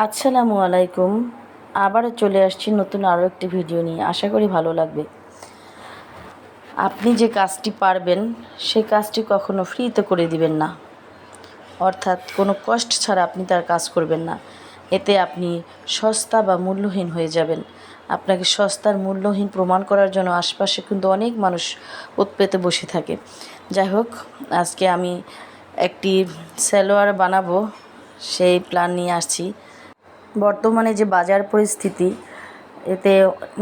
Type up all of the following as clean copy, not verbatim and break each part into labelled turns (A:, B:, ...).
A: আসসালামু আলাইকুম। আবারও চলে আসছি নতুন আরও একটি ভিডিও নিয়ে। আশা করি ভালো লাগবে। আপনি যে কাজটি পারবেন সেই কাজটি কখনো ফ্রিতে করে দিবেন না, অর্থাৎ কোনো কষ্ট ছাড়া আপনি তার কাজ করবেন না। এতে আপনি সস্তা বা মূল্যহীন হয়ে যাবেন। আপনাকে সস্তার মূল্যহীন প্রমাণ করার জন্য আশপাশে কিন্তু অনেক মানুষ ওত পেতে বসে থাকে। যাই হোক, আজকে আমি একটি সালোয়ার বানাবো, সেই প্ল্যান নিয়ে আসছি। বর্তমানে যে বাজার পরিস্থিতি, এতে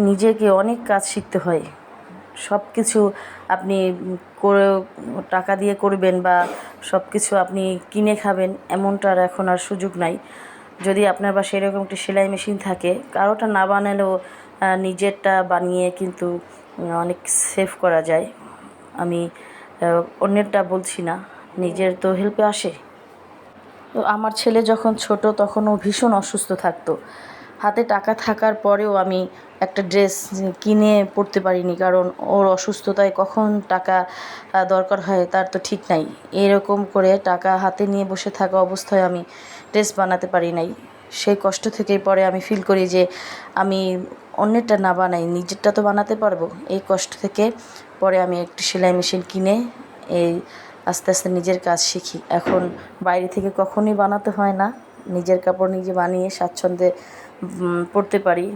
A: নিজেকে অনেক কাজ শিখতে হয়। সব কিছু আপনি করে টাকা দিয়ে করবেন বা সব কিছু আপনি কিনে খাবেন এমনটার এখন আর সুযোগ নাই। যদি আপনার বাসায় এরকম একটি সেলাই মেশিন থাকে, কারোটা না বানালেও নিজেরটা বানিয়ে কিন্তু অনেক সেভ করা যায়। আমি অন্যেরটা বলছি না, নিজের তো হেল্পে আসে। তো আমার ছেলে যখন ছোট তখন ও ভীষণ অসুস্থ থাকতো। হাতে টাকা থাকার পরেও আমি একটা ড্রেস কিনে পরতে পারিনি, কারণ ওর অসুস্থতায় কখন টাকা দরকার হয় তার তো ঠিক নাই। এরকম করে টাকা হাতে নিয়ে বসে থাকা অবস্থায় আমি ড্রেস বানাতে পারি নাই। সেই কষ্ট থেকেই পরে আমি ফিল করি যে আমি অন্যেরটা না বানাই নিজেরটা তো বানাতে পারবো। এই কষ্ট থেকে পরে আমি একটি সেলাই মেশিন কিনে এই আস্তে আস্তে নিজের কাজ শিখি। এখন বাইরে থেকে কখনোই বানাতে হয় না, নিজের কাপড় নিজে বানিয়ে স্বাচ্ছন্দ্যে পরতে পারি।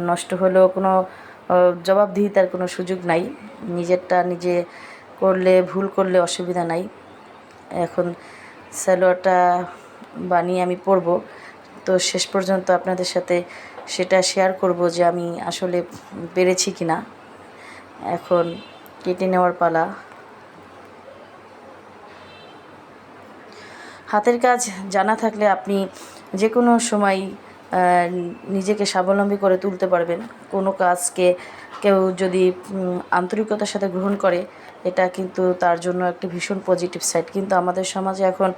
A: নষ্ট হলেও কোনো জবাবদিহিতার কোনো সুযোগ নাই। নিজেরটা নিজে করলে, ভুল করলে অসুবিধা নাই। এখন সালোয়ারটা বানিয়ে আমি পরবো, তো শেষ পর্যন্ত আপনাদের সাথে সেটা শেয়ার করব যে আমি আসলে পেরেছি কি না। এখন কেটে নেওয়ার পালা। হাতের কাজ জানা থাকলে আপনি যে কোনো সময় নিজেকে স্বাবলম্বী করে তুলতে পারবেন। কোনো কাজকে কেউ যদি আন্তরিকতার সাথে গ্রহণ করে, এটা কিন্তু তার জন্য একটি ভীষণ পজিটিভ সাইড। কিন্তু আমাদের সমাজে এখন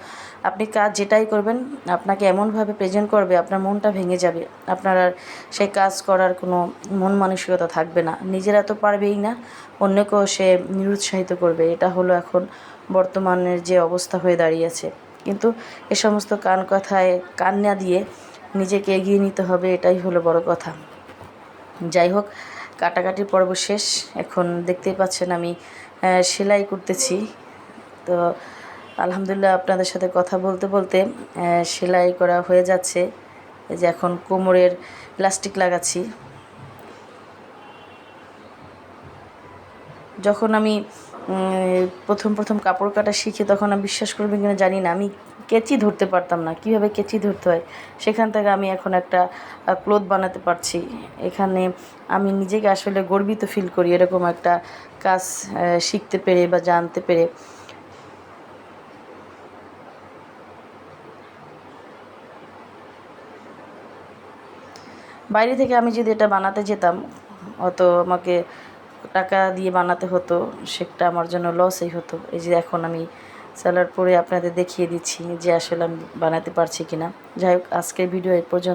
A: আপনি কাজ যেটাই করবেন, আপনাকে এমনভাবে প্রেজেন্ট করবে আপনার মনটা ভেঙে যাবে। আপনার আর সেই কাজ করার কোনো মন মানসিকতা থাকবে না। নিজেরা তো পারবেই না, অন্যকেও সে নিরুৎসাহিত করবে। এটা হলো এখন বর্তমানের যে অবস্থা হয়ে দাঁড়িয়েছে। কিন্তু এ সমস্ত কথায় কান না দিয়ে নিজেকে এগিয়ে নিতে হবে, এটাই হলো বড় কথা। যাই হোক, কাটাকাটির পর্ব শেষ। এখন দেখতেই পাচ্ছেন আমি সেলাই করতেছি। তো আলহামদুলিল্লাহ, আপনাদের সাথে কথা বলতে বলতে সেলাই করা হয়ে যাচ্ছে। এই যে এখন কোমরের ইলাস্টিক লাগাচ্ছি। যখন আমি প্রথম কাপড় কাটা শিখি, তখন আমি বিশ্বাস করবেন কিনা জানি না, আমি কেচি ধরতে পারতাম না, কীভাবে কেচি ধরতে হয়। সেখান থেকে আমি এখন একটা ক্লথ বানাতে পারছি। এখানে আমি নিজেকে আসলে গর্বিত ফিল করি, এরকম একটা কাজ শিখতে পেরে বা জানতে পেরে। বাইরে থেকে আমি যদি এটা বানাতে যেতাম, অত আমাকে টাকা দিয়ে বানাতে হতো, সেটা আমার জন্য লসই হতো। এই যে এখন আমি সালোয়ার পরে আপনাদের দেখিয়ে দিচ্ছি যে আসলে আমি বানাতে পারছি কিনা। যাই হোক, আজকের ভিডিও এই পর্যন্ত।